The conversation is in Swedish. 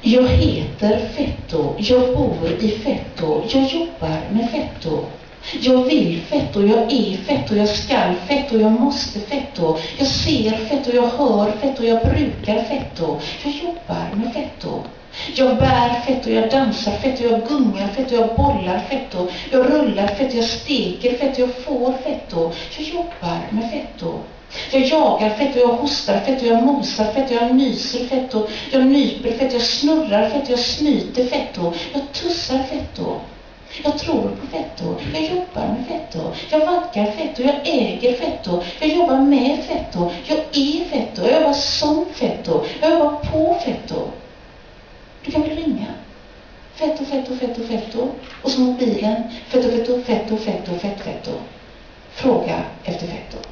Jag heter Fetto, jag bor i Fetto, jag jobbar med Fetto. Jag vill Fetto, jag är Fetto, jag skall Fetto, jag måste Fetto. Jag ser Fetto, jag hör Fetto, jag brukar Fetto. Jag jobbar med Fetto. Jag bär Fetto, jag dansar Fetto, jag gungar Fetto, jag bollar Fetto. Jag rullar Fetto, jag steker Fetto, jag får Fetto. Jag jobbar med Fetto. Jag jagar Fetto, jag hostar Fetto, jag mosar Fetto, jag nyser Fetto, jag nyper Fetto, jag snurrar Fetto, jag snyter Fetto, jag tussar Fetto. Jag tror på Fetto, jag jobbar med Fetto, jag vaggar Fetto, jag äger Fetto, jag jobbar med Fetto, jag är Fetto, jag jobbar som Fetto, jag jobbar på Fetto. Du kan väl ringa? Fetto, Fetto, Fetto, Fetto. Och så mobilen, Fetto, Fetto, Fetto, Fetto, Fetto, Fetto. Fråga efter Fetto.